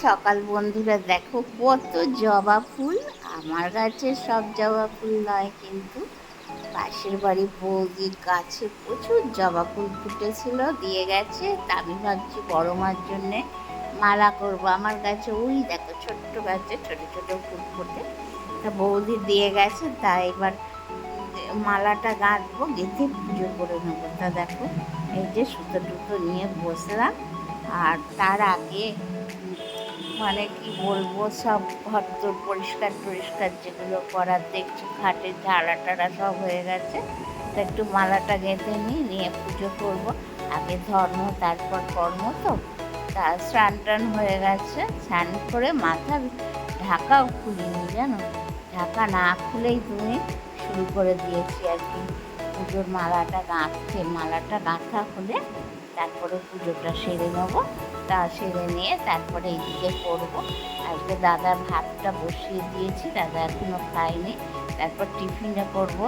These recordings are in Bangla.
সকাল বন্ধুরা, দেখো কত জবা ফুল। আমার গাছে সব জবা ফুল নয়, কিন্তু পাশের বাড়ি বৌদির গাছে প্রচুর জবা ফুল ফুটেছিল, দিয়ে গেছে। তা আমি ভাবছি বড় মার জন্যে মালা করবো। আমার গাছে ওই দেখো ছোট্ট গাছে ছোট ছোট ফুল ফোটে, তা বৌদি দিয়ে গেছে। তা এবার মালাটা গাঁথবো, গেঁথে পুজো করে নেবো। তা দেখো এই যে সুতো টুতো নিয়ে বসলাম। আর তার আগে মানে কি বলবো, সব ঘর তোর পরিষ্কার টরিষ্কার যেগুলো করার দেখছি, খাটের ঝাড়া টাড়া সব হয়ে গেছে। তো একটু মালাটা গেঁথে নিয়ে পুজো করব। আগে ধর্ম তারপর কর্ম। তো তা স্নান টান হয়ে গেছে, স্নান করে মাথা ঢাকাও খুলিনি জানো, ঢাকা না খুলেই তুমি শুরু করে দিয়েছি আর কি পুজোর মালাটা গাঁথতে। মালাটা গাঁথা হলে তারপরে পুজোটা সেরে নেবো। তা সেরে নিয়ে তারপরে এইদিকে করবো। আজকে দাদার ভাতটা বসিয়ে দিয়েছি, দাদা এখনো খায়নি। তারপর টিফিনও করবো,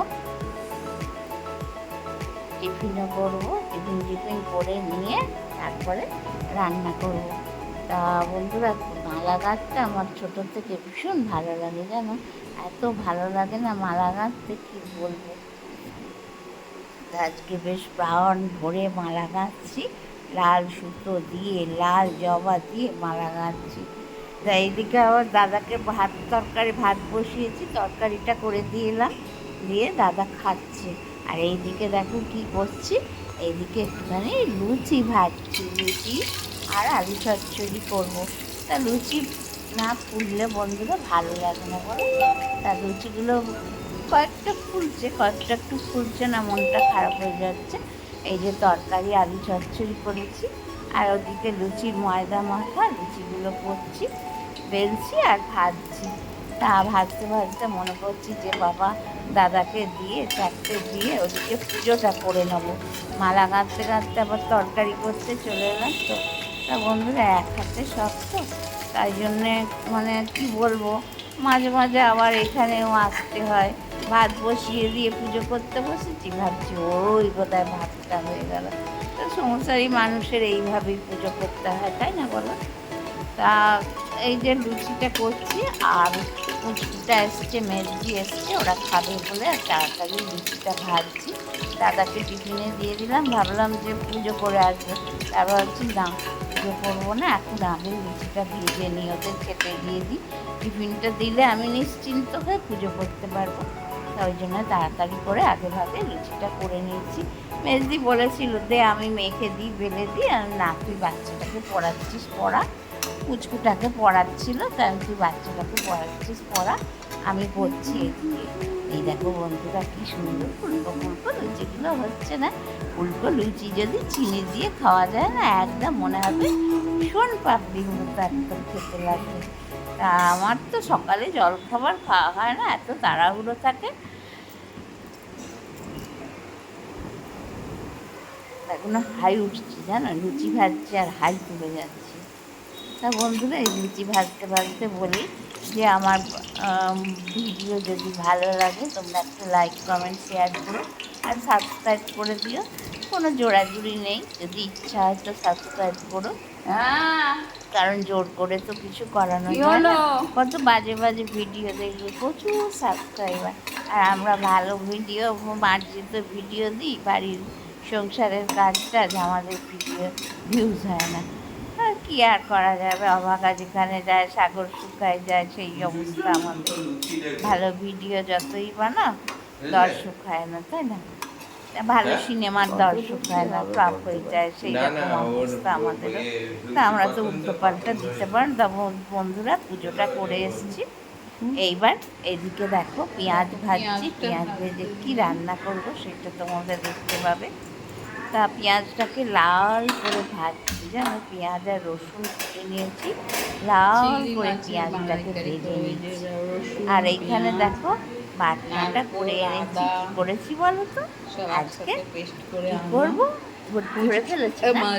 টিফিন করে নিয়ে তারপরে রান্না করব। তা বন্ধুরা, মালা গাঁথতে আমার ছোটো থেকে ভীষণ ভালো লাগে জানো, এত ভালো লাগে না মালা গাঁথতে কি বলবো। আজকে বেশ প্রাণ ভরে মালা গাঁথছি, লাল সুতো দিয়ে লাল জবা দিয়ে মালা গাঁথছি। তা এইদিকে আবার দাদাকে ভাত বসিয়েছি, তরকারিটা করে দিয়ে এলাম, দিয়ে দাদা খাচ্ছে। আর এইদিকে দেখো কি করছি, এইদিকে একটুখানি লুচি ভাজছি, লুচি আর আলু চচ্চড়ি করবো। তা লুচি না ফুললে বন্ধুরা ভালো লাগে না বলো। তা লুচিগুলো কয়েকটা একটু ফুলছে না, মনটা খারাপ হয়ে যাচ্ছে। এই যে তরকারি আলু চচ্চড়ি করেছি, আর ওদিকে লুচির ময়দা মাখা, লুচিগুলো করছি, বেলছি আর ভাজছি। তা ভাজতে ভাজতে মনে করছি যে বাবা দাদাকে দিয়ে চারটে দিয়ে ওদিকে পুজোটা করে নেবো। মালা গাঁথতে গাঁথতে আবার তরকারি করতে চলে এলাম। তো তা বন্ধুরা, এক হাতে সব তো, তাই জন্যে মানে কি বলবো, মাঝে মাঝে আবার এখানেও আসতে হয়। ভাত বসিয়ে দিয়ে পুজো করতে বসেছি, ভাবছি ওই বোধহয় ভাতটা হয়ে গেল। তো সংসারী মানুষের এইভাবেই পুজো করতে হয়, তাই না বলো। তা এই যে লুচিটা করছি, আর লুচিটা এসছে, মেজদি এসছে, ওরা খাবে বলে আর তাড়াতাড়ি লুচিটা ভাজছি। দাদাকে টিফিনে দিয়ে দিলাম, ভাবলাম যে পুজো করে আসবে। তারপর ভাবছি না, পুজো করবো না, এখন আগে লুচিটা ভেজে নিই, ওদের খেতে দিয়ে দিই। টিফিনটা দিলে আমি নিশ্চিন্ত হয়ে পুজো করতে পারবো। ওই জন্য তাড়াতাড়ি করে আগে ভাগে লুচিটা করে নিয়েছি। মেজদি বলেছিল দে আমি মেখে দিই, বেলে দিই। আর না, তুই বাচ্চাটাকে পড়াচ্ছিস, পড়া। পুচকুটাকে পড়াচ্ছিল, তাই তুই বাচ্চাটাকে পড়াচ্ছিস, পড়া, আমি পড়ছি এদিকে। এই দেখো বন্ধুরা, কি সুন্দর ফুলকো ফুলকো লুচিগুলো হচ্ছে না। ফুলকো লুচি যদি চিনি দিয়ে খাওয়া যায় না, একদম মনে হবে ভীষণ পাপড়ির মতো একদম খেতে লাগবে। তা আমার তো সকালে জলখাবার খাওয়া হয় না, এত তাড়াহুড়ো থাকে। এখনো হাই উঠছি জানো, লুচি ভাজছি আর হাই তুলে যাচ্ছি। তা বন্ধুরা, এই লুচি ভাজতে ভাজতে বলি যে আমার ভিডিও যদি ভালো লাগে তোমরা একটু লাইক কমেন্ট শেয়ার করো, আর সাবস্ক্রাইব করে দিও। কোনো জোড়াজুড়ি নেই, যদি ইচ্ছা হয় তো সাবস্ক্রাইব করো। কারণ জোর করে তো কিছু করানো যায় না। কত বাজে বাজে ভিডিও দেখবে, প্রচুর সাবস্ক্রাইবার। আর আমরা ভালো ভিডিও, মার্জিত ভিডিও দিই, বাড়ির সংসারের কাজটা, আমাদের ভিডিও ভিউজ হয় না। আর কি আর করা যাবে, অভাগা যেখানে যায় সাগর শুকায় যায়, সেই অবস্থা আমাদের। ভালো ভিডিও যতই বানাও দর্শক হয় না, তাই না। ভালো সিনেমার দর্শক হয় না, ফ্লপ হয়ে যায়, সেই রকম অবস্থা আমাদেরও। তা আমরা তো উল্টো পাল্টা দিতে পারি। তা বন্ধুরা, পুজোটা করে এসেছি। এইবার এদিকে দেখো পেঁয়াজ ভাজছি, পেঁয়াজ ভেজে কি রান্না করব সেটা তোমাদের দেখতে পাবে। তা পেঁয়াজটাকে লাল করে ভাজছি জানো, পেঁয়াজ আর রসুন কেটে নিয়েছি, লাল করে পেঁয়াজটাকে ভেজে নিয়েছি। আর এইখানে দেখো বাটনাটা করে এনেছি। কি করেছি বলো তো আজকে, কি করবো, ধরে ফেলেছি না,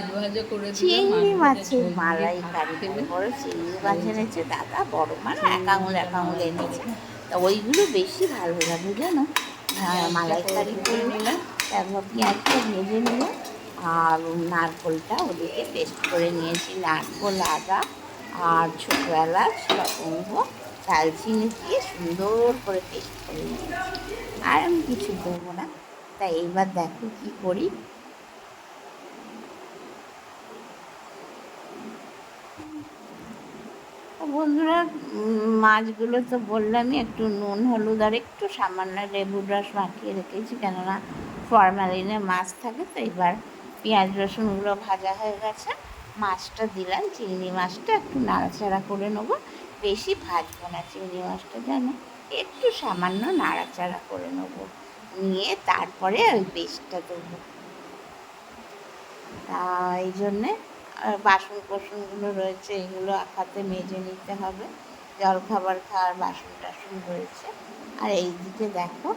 চিংড়ি মাছের মালাইকারি। বড় চিংড়ি মাছ এনেছে দাদা, বড় মানে এক আঙুল এনেছে। তা ওইগুলো বেশি ভালো লাগে জানো। মালাইকারি করে নিলাম, তারপর পেঁয়াজটা ভেজে নিলাম, আর নারকোলটা ওদিকে পেস্ট করে নিয়েছি, নারকোল, আদা, আর ছোটো এলাচ, লবঙ্গ, দালচিনি দিয়ে সুন্দর করে পেস্ট করে নিয়েছি। আর আমি কিছু দেবো না। তাই এইবার দেখো কী করি। বন্ধুরা, মাছগুলো তো বললামই, একটু নুন হলুদ আর একটু সামান্য লেবুর রস মাখিয়ে রেখেছি, কেননা ফরমালিনে মাছ থাকে। তো এবার পেঁয়াজ রসুনগুলো ভাজা হয়ে গেছে, মাছটা দিলাম, চিংড়ি মাছটা একটু নাড়াচাড়া করে নেবো। বেশি ভাজবো না চিংড়ি মাছটা, যেন একটু সামান্য নাড়াচাড়া করে নেবো, নিয়ে তারপরে ওই পেস্টটা দেবো। তা এই জন্যে বাসন কোসনগুলো রয়েছে, এগুলো হাতে মেজে নিতে হবে। জলখাবার খাওয়ার বাসন টাসন রয়েছে। আর এই দিকে দেখো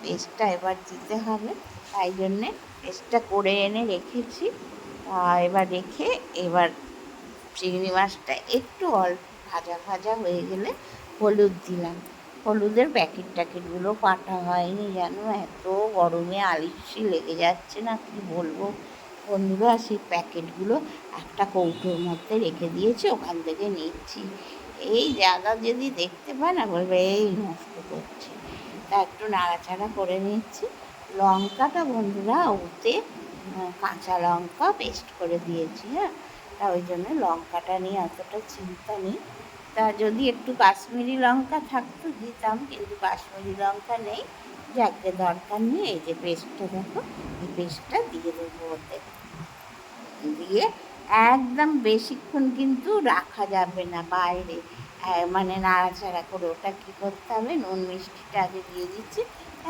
পেস্টটা এবার দিতে হবে, তাই জন্যে পেস্টটা করে এনে রেখেছি। এবার রেখে এবার চিংড়ি মাছটা একটু অল্প ভাজা ভাজা হয়ে গেলে হলুদ দিলাম। হলুদের প্যাকেট ট্যাকেটগুলো কাটা হয়নি, যেন এত গরমে আলিশি লেগে যাচ্ছে না, কি বলবো বন্ধুরা। সেই প্যাকেটগুলো একটা কৌটোর মধ্যে রেখে দিয়েছি, ওখান থেকে নিচ্ছি। এই জায়গা যদি দেখতে পায় না, বলবে এই নষ্ট করছে। তা একটু নাড়াচাড়া করে নিচ্ছি। লঙ্কাটা বন্ধুরা ওতে কাঁচা লঙ্কা পেস্ট করে দিয়েছি, হ্যাঁ। তা ওই জন্য লঙ্কাটা নিয়ে অতটা চিন্তা নেই। তা যদি একটু কাশ্মীরি লঙ্কা থাকতো দিতাম, কিন্তু কাশ্মীরি লঙ্কা নেই, যাকে দরকার নেই। এই যে পেস্টটা দেখো, এই পেস্টটা দিয়ে দেবো ওতে। দিয়ে একদম বেশিক্ষণ কিন্তু রাখা যাবে না বাইরে, মানে নাড়াচাড়া করে। ওটা কী করতে হবে, নুন মিষ্টিটা আগে দিয়ে দিচ্ছি,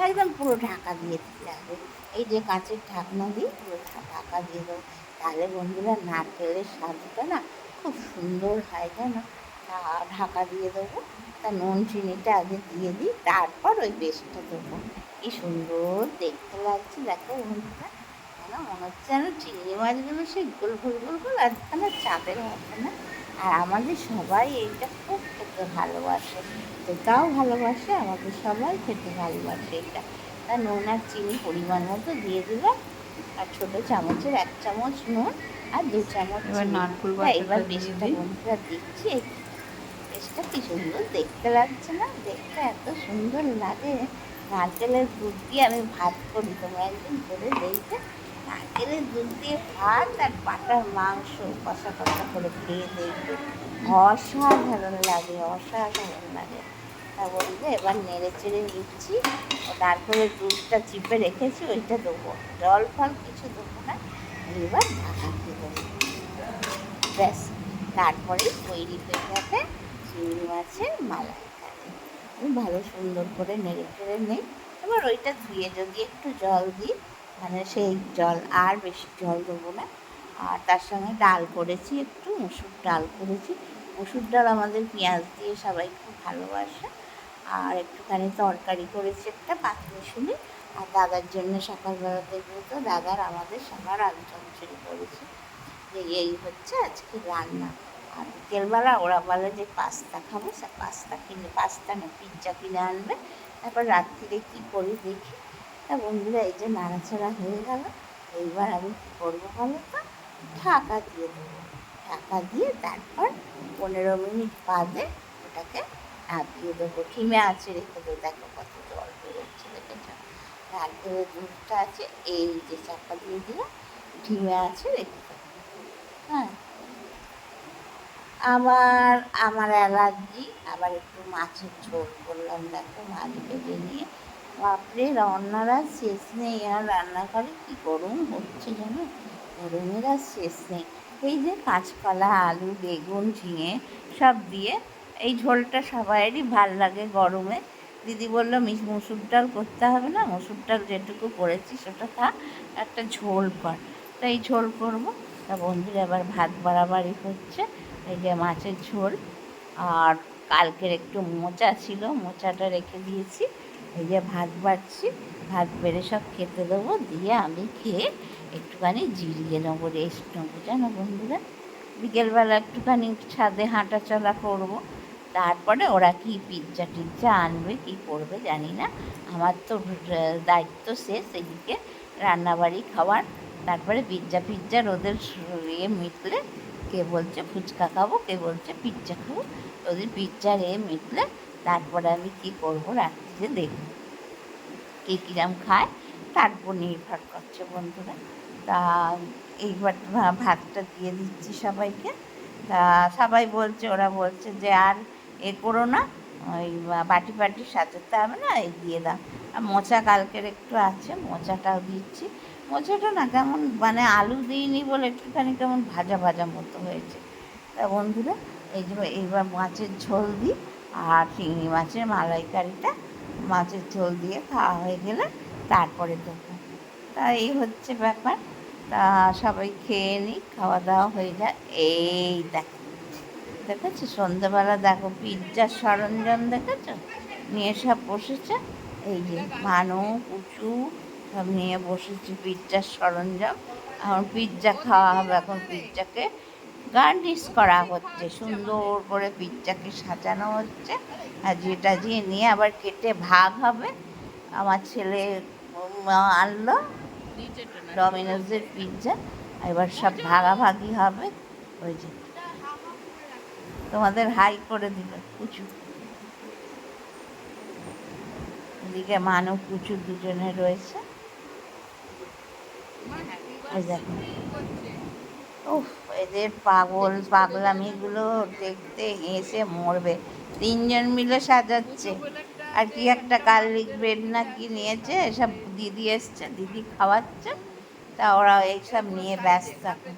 একদম পুরো ঢাকা দিয়ে দিতে হবে। এই যে কাঁচের ঢাকনা দিয়ে পুরো ঢাকা দিয়ে দেবো। তাহলে বন্ধুরা নারকেলের স্বাদটা না খুব সুন্দর হয়, যেন। ঢাকা দিয়ে দেবো। তা নুন চিনিটা আগে দিয়ে দিই, তারপর ওই পেস্টটা দেবো। কি সুন্দর দেখতে লাগছে দেখো বন্ধুরা, যেন মনে হচ্ছে যেন চিংড়ি মাছগুলো সেই গোল গোল গোল গোল একখানা চাঁদের মতো না। আর আমাদের সবাই এইটা খুব খেতে ভালোবাসে, তোতাও ভালোবাসে, আমাদের সবাই খেতে ভালোবাসে এটা। তা নুন আর চিনি পরিমাণ মতো দিয়ে দিলাম, আর ছোটো চামচের 1 চামচ নুন আর 2 চামচ চিনি। এবার পেস্টটা বন্ধুরা দিচ্ছি। এই পেস্টটা কি সুন্দর দেখতে লাগছে না, দেখতে এত সুন্দর লাগে। নারকেলের দুধ দিয়ে আমি ভাত করি, তোমরা একদিন করে দেখবে। নারকেলের দুধ দিয়ে ভাত আর পাটার মাংস কষা কষা করে খেয়ে দেখবে, অসাধারণ লাগে, অসাধারণ লাগে। তা বলবে এবার নেড়ে চেড়ে নিচ্ছি। নারকেলের দুধটা চিপে রেখেছি, ওইটা দেবো, জল ফল কিছু দেবো না। এবার ঢাকা দিয়ে দেবো, ব্যাস। তারপরে তৈরি হয়ে যাবে চিংড়ি মাছের মালাইকারি। আমি ভালো সুন্দর করে নেড়ে চেড়ে নিই। এবার ওইটা ধুয়ে যদি একটু জল দিই, মানে সেই জল, আর বেশি জল দেবো না। আর তার সঙ্গে ডাল করেছি, একটু মসুর ডাল করেছি। মসুর ডাল আমাদের পেঁয়াজ দিয়ে সবাই খুব ভালোবাসে। আর একটুখানি তরকারি করেছি একটা পাতমিশুলি। আর দাদার জন্য সকালবেলা দেখবো তো দাদার আমাদের সবার আলু চচ্চড়ি করেছি। এই হচ্ছে আজকে রান্না। আর বিকেলবেলা ওরা বলে যে পাস্তা খাবো, সে পাস্তা না পিৎজা কিনে আনবে। তারপর রাত্রিরে কী করি দেখি। তা বন্ধুরা এই যে নাড়াচাড়া হয়ে গেল, এইবার আমি কী করবো বলো তো, ঢাকা দিয়ে দেবো। ঢাকা দিয়ে তারপর 15 মিনিট বাদে ওটাকে নামিয়ে দেবো। ঢিমে আছে রেখে দেবো। দেখো কত জল বেরোচ্ছে, দেখেছ। নারকেলের দুধটা আছে, এই যে চাপা দিয়ে দিলাম, ঢিমে আছে রেখে দেবো। হ্যাঁ, আবার আমার অ্যালার্জি, আবার একটু মাছের ঝোল করলাম। দেখো মাছ ভেজে নিয়ে, বাপরে রান্নার আর শেষ নেই। আর রান্নাঘরে কী গরম হচ্ছে জানো, গরমের আর শেষ নেই। এই যে কাঁচকলা, আলু, বেগুন, ঝিঙে সব দিয়ে এই ঝোলটা সবাইয়েরই ভাল লাগে গরমে। দিদি বললো মসুর ডাল করতে হবে না, মসুর ডাল যেটুকু করেছি সেটা থাক, একটা ঝোল কর। তো এই ঝোল করবো। তা বন্ধুরা এবার ভাত বাড়াবাড়ি হচ্ছে। এই যে মাছের ঝোল, আর কালকের একটু মোচা ছিল, মোচাটা রেখে দিয়েছি। এই যে ভাত বাড়ছি, ভাত বেড়ে সব খেতে দেবো, দিয়ে আমি খেয়ে একটুখানি জিরিয়ে নেবো, রেস্ট নেবো, জানো বন্ধুরা। বিকেলবেলা একটুখানি ছাদে হাঁটা চলা করবো। তারপরে ওরা কি পিৎজা টিজ্জা আনবে, কী করবে জানি না। আমার তো দায়িত্ব শেষ এদিকে রান্নাবাড়ি খাওয়ার। তারপরে পিৎজা ওদের মিটলে কে বলছে ফুচকা খাবো, কে বলছে পিৎজা খাবো। ওদের পিৎজার মিটলে তারপরে আমি কী করবো রাত্রিরে দেখব, কে কীরকম খায় তার উপর নির্ভর করছে বন্ধুরা। তা এইবার ভাতটা দিয়ে দিচ্ছি সবাইকে। তা সবাই বলছে, ওরা বলছে যে আর করো না, ওই বাটি ফাটি সাজাতে হবে না, এই দিয়ে দাও। আর মোচা কালকের একটু আছে, মোচাটাও দিচ্ছি। মোচাটা না কেমন মানে আলু দিইনি বলে একটুখানি কেমন ভাজা ভাজা মতো হয়েছে। তা বন্ধুরা এই যে এইবার মাছের ঝোল দিই, আর চিংড়ি মাছের মালাইকারিটা মাছের ঝোল দিয়ে খাওয়া হয়ে গেলে তারপরে দেবো। তা এই হচ্ছে ব্যাপার। তা সবাই খেয়ে নিই, খাওয়া দাওয়া হয়ে যায়। এই দেখেছো সন্ধ্যাবেলা দেখো পিৎজার সরঞ্জাম দেখেছো নিয়ে সব বসেছে। এই যে মানু কুচু সব নিয়ে বসেছে পিৎজার সরঞ্জাম। এখন পিৎজা খাওয়া হবে, এখন পিৎজাকে গার্নিশ করা হচ্ছে, সুন্দর করে পিৎজাকে সাজানো হচ্ছে। আর যেটা নিয়ে আবার কেটে ভাগ হবে। আমার ছেলে আনলো ডমিনোজের পিৎজা, এবার সব ভাগাভাগি হবে। ওই যে তোমাদের হাই করে দিল কুচু, এদিকে মানু কুচু দুজনে রয়েছে। ওই দেখো উফ, এদের পাগলামিগুলো দেখতে হেসে মরবে। তিনজন মিলে সাজাচ্ছে, আর কি একটা গার্লিক ব্রেড না কি নিয়েছে, এসব দিদি এসছে, দিদি খাওয়াচ্ছে। তা ওরা এইসব নিয়ে ব্যস্ত থাকে।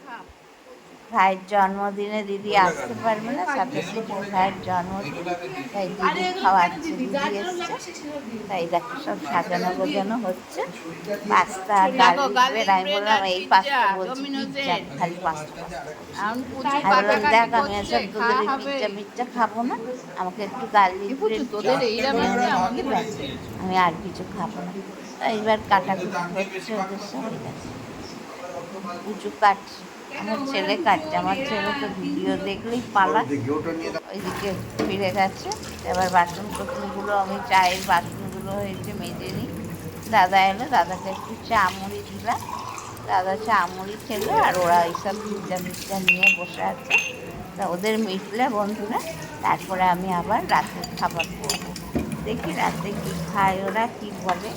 ভাইয়ের জন্মদিনে দিদি আসতে পারবে না, 27শে জুন ভাইয়ের জন্মদিন, তাই দিদি খাওয়াচ্ছে, দিদি এসছে। তাই দেখো সব সাজানো গোজানো হচ্ছে। পাস্তা গার্লিক ব্রেড, আমি বললাম এই পাস্তা বলছি পিৎজা, খালি পাস্তা আমি বললাম দেখ আমি এসব তোদের পিৎজা খাবো না, আমাকে একটু গার্লিক ব্রেড তোদের আমি আর কিছু খাবো না। তাই এবার কাটাকুটি হচ্ছে ওদের সবাই কুচু কাটছে, আমার ছেলে কাটছে। আমার ছেলে তো ভিডিও দেখলেই পালা, ওইদিকে ফিরে গেছে। এবার বাসনপত্রগুলো আমি চায়ের বাসনগুলো হয়েছে মেজে নিই। দাদা এলো, দাদাকে একটু চা মুড়ি দিলাম, দাদা চা মুড়ি খেলো। আর ওরা এইসব পিৎজা নিয়ে বসে আছে। তা ওদের মিটলে বন্ধুরা তারপরে আমি আবার রাতের খাবার করবো। দেখি রাতে কী খায় ওরা, কী বলে।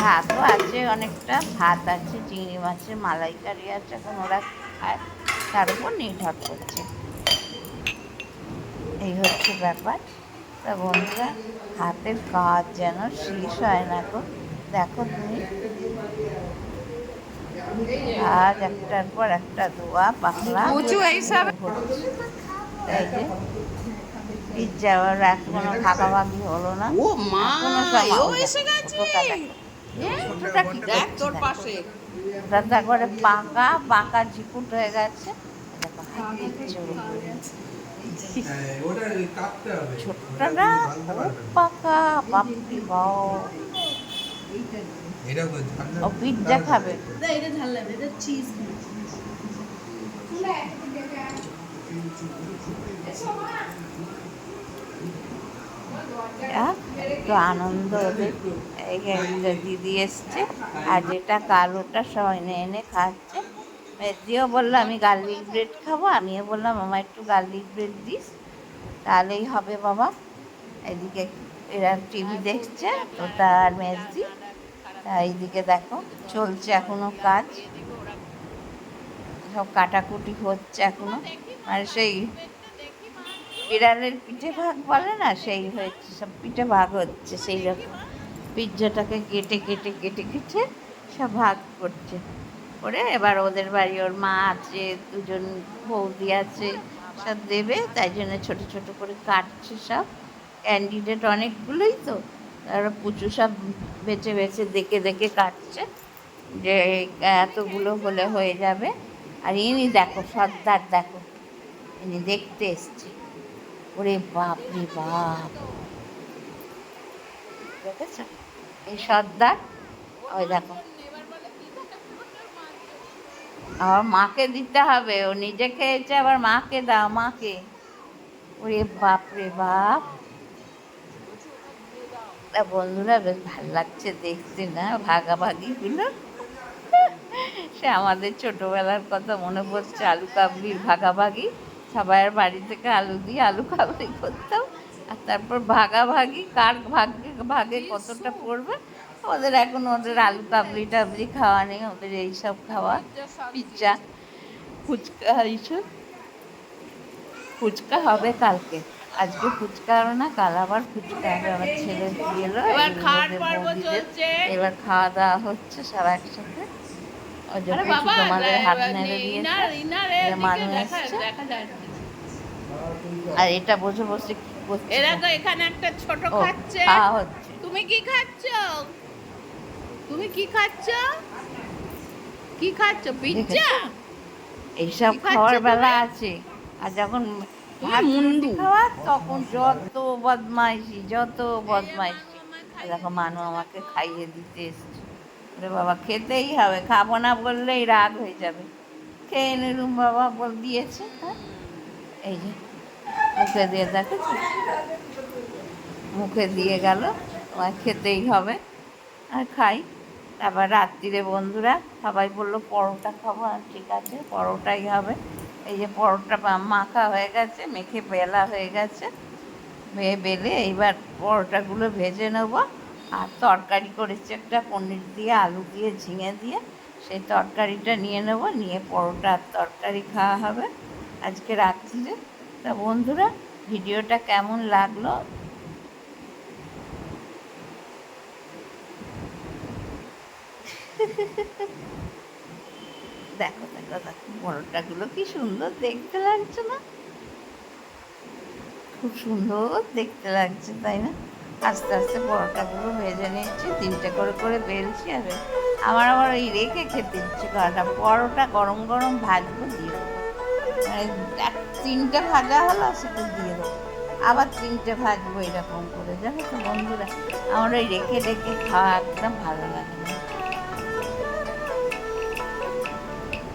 ভাতও আছে অনেকটা, ভাত আছে, চিংড়ি মাছের মালাইকারি আছে, এখন ওরা খায় তার উপর নির্ভর করছে। এই হচ্ছে ব্যাপার। তা বন্ধুরা হাতের কাজ যেন শেষ হয় না গো। দেখো তুমি আজ একটার পর একটা ধোয়া পাকলা তাই যে পিৎজা এখনো ভাগাভাগি হলো না। দাদা করে পাকা পাকা ঝিকুট হয়ে গেছে। ছোটটা না খুব পাকা, বাপরি বাপ। ও পিৎজা খাবে। একটু আনন্দ ওদের। এই দিদি এসছে, আর যেটা কালোটা সব এনে এনে খাচ্ছে। মেজিও বললো আমি গার্লিক ব্রেড খাবো, আমিও বললাম আমার একটু গার্লিক ব্রেড দিস, তাহলেই হবে বাবা। এদিকে এরা টিভি দেখছে ওটা আর মেজদি। এইদিকে দেখো চলছে এখনো কাজ, সব কাটাকুটি হচ্ছে এখনো। আর সেই বিড়ালের পিঠে ভাগ বলে না, সেই হয়েছে, সব পিঠে ভাগ হচ্ছে সেই রকম। পিৎজাটাকে কেটে কেটে কেটে কেটে সব ভাগ করছে করে। এবার ওদের বাড়ি ওর মা আছে, দুজন বৌদি আছে, সব দেবে, তাই জন্য ছোটো ছোটো করে কাটছে সব। ক্যান্ডিডেট অনেকগুলোই তো, তারা পুচু সব বেছে বেছে দেখে দেখে কাটছে যে এতগুলো হলে হয়ে যাবে। আর ইনি দেখো সর্দার, দেখো ইনি দেখতে এসছে। ওরে বাপ রে বাপ, দেখেছ এই সর্দার। ওই দেখো আবার মাকে দিতে হবে, ও নিজে খেয়েছে আবার মাকে দাও, মাকে। ওরে বাপ রে বাপ। বন্ধুরা বেশ ভালো লাগছে দেখতে না ভাগাভাগিগুলো, সে আমাদের ছোটোবেলার কথা মনে পড়ছে, আলু কাবলির ভাগাভাগি, সবাইয়ের বাড়ি থেকে আলু দিয়ে আলু কাবলি করতাম, আর তারপর ভাগাভাগি কার ভাগে ভাগে কতটা পড়বে। ওদের আলু কাবলি টাবলি খাওয়া নেই, ওদের এইসব খাওয়া, পিৎজা ফুচকা এইসব। ফুচকা হবে কালকে, আজকে ফুচকা হবে না, কাল আবার ফুচকা হবে। আমার ছেলে দিয়ে এলো, এবার খাওয়া দাওয়া হচ্ছে সব একসাথে। ওই যে কিছু তোমাদের হাত নেড়ে দিয়েছে, মানুষ এসছে। আর এটা বসে বসে কি করছে, এরা তো এখানে একটা ছোট খাচ্ছে। খাওয়া হচ্ছে। তুমি কি খাচ্ছ? তুমি কি খাচ্ছ? কি খাচ্ছ? পিৎজা? এইসব খাওয়ার বেলা আছে। আর যখন ভাত রুটি খাওয়া, তখন যত বদমাইশি। দেখো মানু আমাকে খাইয়ে দিতে এসছে। বাবা খেতেই হবে, খাবো না বললেই রাগ হয়ে যাবে। খেয়ে নিলুম বাবা দিয়েছে। হ্যাঁ, এই যে মুখে দিয়ে দেখেছি, মুখে দিয়ে গেল, তোমায় খেতেই হবে। আর খাই। তারপর রাত্রিরে বন্ধুরা সবাই বললো পরোটা খাবো, আর ঠিক আছে পরোটাই হবে। এই যে পরোটা মাখা হয়ে গেছে, মেখে বেলা হয়ে গেছে, বেলে এইবার পরোটাগুলো ভেজে নেব। আর তরকারি করেছি একটা পনির দিয়ে, আলু দিয়ে, ঝিঙে দিয়ে, সেই তরকারিটা নিয়ে নেব, নিয়ে পরোটা আর তরকারি খাওয়া হবে আজকে রাত্রিরে। তা বন্ধুরা, ভিডিওটা কেমন লাগলো দেখো দেখো দেখো, পরোটাগুলো কি সুন্দর দেখতে লাগছে না? খুব সুন্দর দেখতে লাগছে, তাই না? আস্তে আস্তে পরোটাগুলো ভেজে নিচ্ছি, 3টে করে বেলছি। আর আমার আবার ওই রেখে খেতে ইচ্ছে করাটা, পরোটা গরম গরম ভাজবো, দিয়ে দেবো। মানে 3টে ভাজা হলো, সেটা দিয়ে দেবো, আবার 3টে ভাজবো, এরকম করে। জানো তো বন্ধুরা, আমার ওই রেখে রেখে খাওয়া একদম ভালো লাগে না।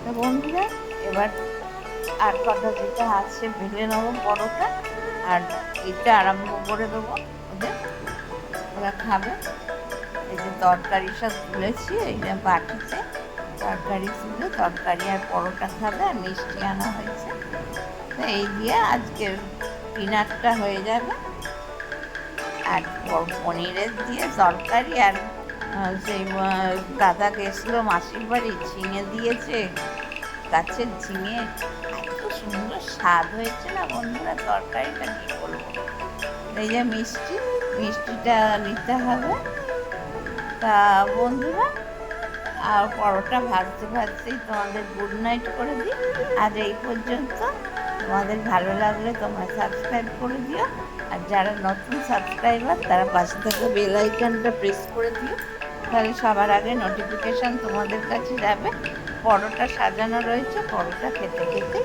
তা বন্ধুরা, এবার আর কথা যেটা আছে বেলে নেবো পরোটা, আর এটা আরম্ভ করে দেবো ওদের, ওরা খাবে। এই যে তরকারি সব তুলেছি, এই যে বাটিতে তরকারি তুলে, তরকারি আর পরোটা খাবে, আর মিষ্টি আনা হয়েছে। তো এই দিয়ে আজকের ডিনারটা হয়ে যাবে। আর পনিরের দিয়ে তরকারি, আর সেই দাদা গেছিলো মাসির বাড়ি, ঝিঙে দিয়েছে, গাছের ঝিঙে, এত সুন্দর স্বাদ হয়েছে না বন্ধুরা, তরকারিটা কি বলবো। এই যে মিষ্টিটা নিতে হবে। তা বন্ধুরা, আর পরোটা ভাজতে ভাজতেই তোমাদের গুড নাইট করে দিই। আজ এই পর্যন্ত। তোমাদের ভালো লাগলে তোমরা সাবস্ক্রাইব করে দিও, আর যারা নতুন সাবস্ক্রাইবার তারা পাশে থেকে বেল আইকনটা প্রেস করে দিও, তাহলে সবার আগে নোটিফিকেশান তোমাদের কাছে যাবে। পরোটা সাজানো রয়েছে, পরোটা খেতে খেতে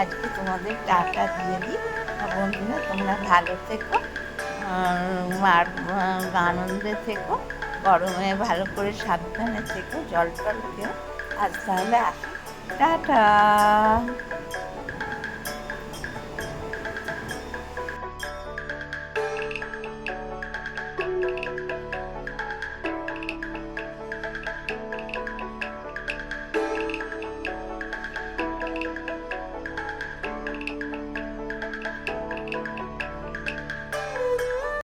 আজকে তোমাদের টাটা দিয়ে দিই। বন্ধুরা, তোমরা ভালো থেকো, আর আনন্দে থেকো, গরমে ভালো করে সাবধানে থেকো, জল টল খেও। আজ তাহলে আসি, টাটা।